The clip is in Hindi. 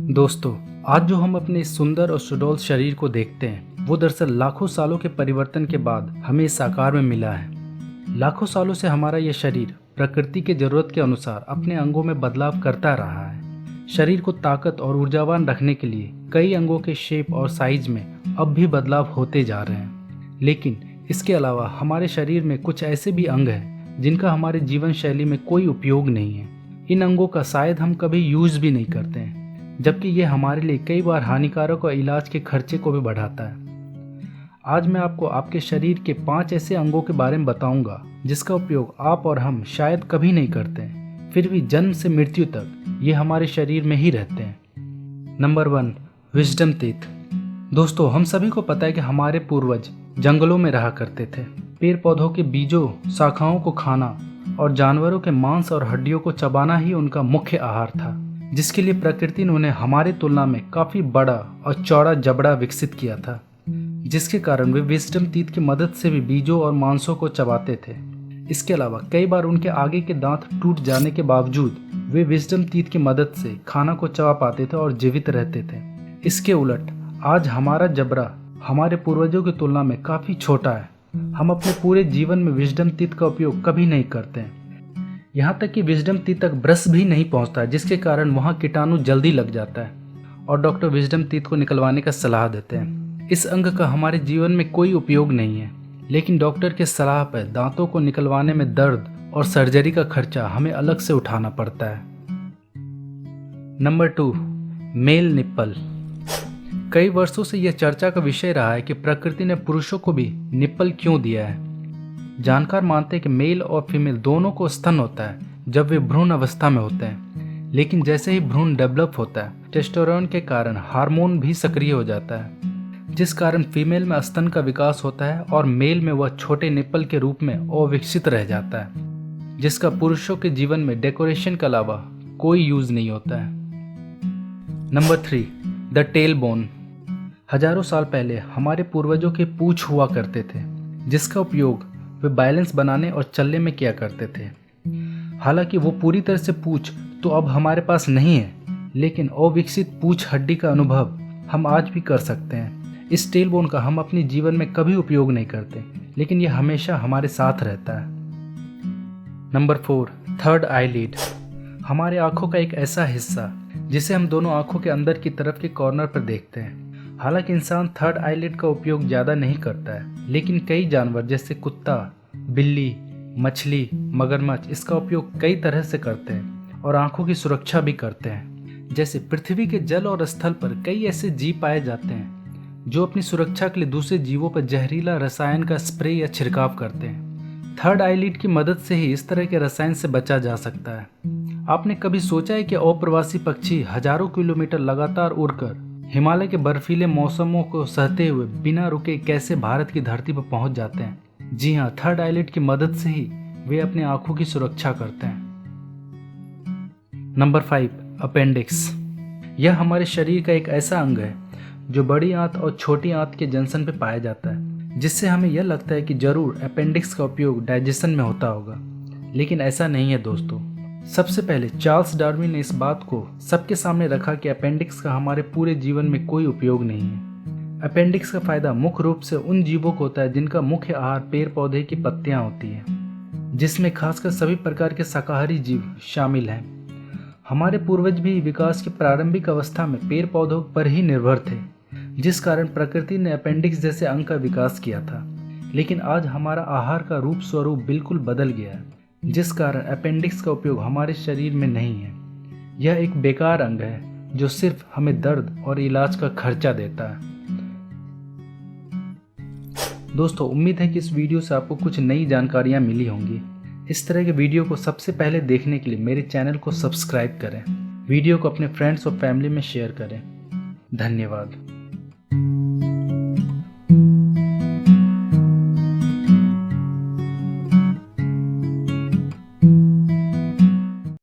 दोस्तों, आज जो हम अपने इस सुंदर और सुडौल शरीर को देखते हैं वो दरअसल लाखों सालों के परिवर्तन के बाद हमें इस आकार में मिला है। लाखों सालों से हमारा यह शरीर प्रकृति के जरूरत के अनुसार अपने अंगों में बदलाव करता रहा है। शरीर को ताकत और ऊर्जावान रखने के लिए कई अंगों के शेप और साइज में अब भी बदलाव होते जा रहे हैं। लेकिन इसके अलावा हमारे शरीर में कुछ ऐसे भी अंग हैं जिनका हमारे जीवन शैली में कोई उपयोग नहीं है। इन अंगों का शायद हम कभी यूज भी नहीं करते हैं, जबकि ये हमारे लिए कई बार हानिकारक और इलाज के खर्चे को भी बढ़ाता है। आज मैं आपको आपके शरीर के 5 ऐसे अंगों के बारे में बताऊंगा जिसका उपयोग आप और हम शायद कभी नहीं करते हैं, फिर भी जन्म से मृत्यु तक ये हमारे शरीर में ही रहते हैं। Number 1, wisdom teeth. दोस्तों, हम सभी को पता है कि हमारे पूर्वज जंगलों में रहा करते थे। पेड़ पौधों के बीजों, शाखाओं को खाना और जानवरों के मांस और हड्डियों को चबाना ही उनका मुख्य आहार था, जिसके लिए प्रकृति ने उन्हें हमारे तुलना में काफी बड़ा और चौड़ा जबड़ा विकसित किया था, जिसके कारण वे विजडम टीथ की मदद से भी बीजों और मांसों को चबाते थे। इसके अलावा कई बार उनके आगे के दांत टूट जाने के बावजूद वे विजडम टीथ की मदद से खाना को चबा पाते थे और जीवित रहते थे। इसके उलट आज हमारा जबड़ा हमारे पूर्वजों की तुलना में काफी छोटा है। हम अपने पूरे जीवन में विजडम टीथ का उपयोग कभी नहीं करते हैं। यहाँ तक कि विजडम टीथ तक ब्रश भी नहीं पहुँचता है, जिसके कारण वहाँ कीटाणु जल्दी लग जाता है और डॉक्टर विजडम टीथ को निकलवाने का सलाह देते हैं। इस अंग का हमारे जीवन में कोई उपयोग नहीं है, लेकिन डॉक्टर के सलाह पर दांतों को निकलवाने में दर्द और सर्जरी का खर्चा हमें अलग से उठाना पड़ता है। Number 2, male nipple. कई वर्षों से यह चर्चा का विषय रहा है कि प्रकृति ने पुरुषों को भी निप्पल क्यों दिया है। जानकार मानते हैं कि मेल और फीमेल दोनों को स्तन होता है जब वे भ्रूण अवस्था में होते हैं, लेकिन जैसे ही भ्रूण डेवलप होता है टेस्टोस्टेरोन के कारण हार्मोन भी सक्रिय हो जाता है, जिस कारण फीमेल में स्तन का विकास होता है और मेल में वह छोटे निप्पल के रूप में अविकसित रह जाता है, जिसका पुरुषों के जीवन में डेकोरेशन के अलावा कोई यूज नहीं होता है। Number 3, the tail bone. हजारों साल पहले हमारे पूर्वजों के पूंछ हुआ करते थे, जिसका उपयोग वे बैलेंस बनाने और चलने में किया करते थे। हालांकि वो पूरी तरह से पूंछ तो अब हमारे पास नहीं है, लेकिन अविकसित पूंछ हड्डी का अनुभव हम आज भी कर सकते हैं। इस टेल बोन का हम अपने जीवन में कभी उपयोग नहीं करते, लेकिन यह हमेशा हमारे साथ रहता है। Number 4, third eyelid. हमारे आंखों का एक ऐसा हिस्सा जिसे हम दोनों आंखों के अंदर की तरफ के कॉर्नर पर देखते हैं। हालांकि इंसान थर्ड आईलिड का उपयोग ज़्यादा नहीं करता है, लेकिन कई जानवर जैसे कुत्ता, बिल्ली, मछली, मगरमच्छ इसका उपयोग कई तरह से करते हैं और आंखों की सुरक्षा भी करते हैं। जैसे पृथ्वी के जल और स्थल पर कई ऐसे जीव पाए जाते हैं जो अपनी सुरक्षा के लिए दूसरे जीवों पर जहरीला रसायन का स्प्रे या छिड़काव करते हैं। थर्ड आईलिड की मदद से ही इस तरह के रसायन से बचा जा सकता है। आपने कभी सोचा है कि अप्रवासी पक्षी हजारों किलोमीटर लगातार उड़कर हिमालय के बर्फीले मौसमों को सहते हुए बिना रुके कैसे भारत की धरती पर पहुंच जाते हैं? जी हाँ, थर्ड आईलिड की मदद से ही वे अपनी आंखों की सुरक्षा करते हैं। Number 5, appendix. यह हमारे शरीर का एक ऐसा अंग है जो बड़ी आंत और छोटी आंत के जंक्शन पर पाया जाता है, जिससे हमें यह लगता है कि जरूर अपेंडिक्स का उपयोग डाइजेशन में होता होगा, लेकिन ऐसा नहीं है दोस्तों। सबसे पहले चार्ल्स डार्विन ने इस बात को सबके सामने रखा कि अपेंडिक्स का हमारे पूरे जीवन में कोई उपयोग नहीं है। अपेंडिक्स का फायदा मुख्य रूप से उन जीवों को होता है जिनका मुख्य आहार पेड़ पौधे की पत्तियां होती हैं, जिसमें खासकर सभी प्रकार के शाकाहारी जीव शामिल हैं। हमारे पूर्वज भी विकास की प्रारंभिक अवस्था में पेड़ पौधों पर ही निर्भर थे, जिस कारण प्रकृति ने अपेंडिक्स जैसे अंग का विकास किया था। लेकिन आज हमारा आहार का रूप स्वरूप बिल्कुल बदल गया है, जिस कारण अपेंडिक्स का उपयोग हमारे शरीर में नहीं है। यह एक बेकार अंग है जो सिर्फ हमें दर्द और इलाज का खर्चा देता है। दोस्तों, उम्मीद है कि इस वीडियो से आपको कुछ नई जानकारियां मिली होंगी। इस तरह के वीडियो को सबसे पहले देखने के लिए मेरे चैनल को सब्सक्राइब करें, वीडियो को अपने फ्रेंड्स और फैमिली में शेयर करें। धन्यवाद।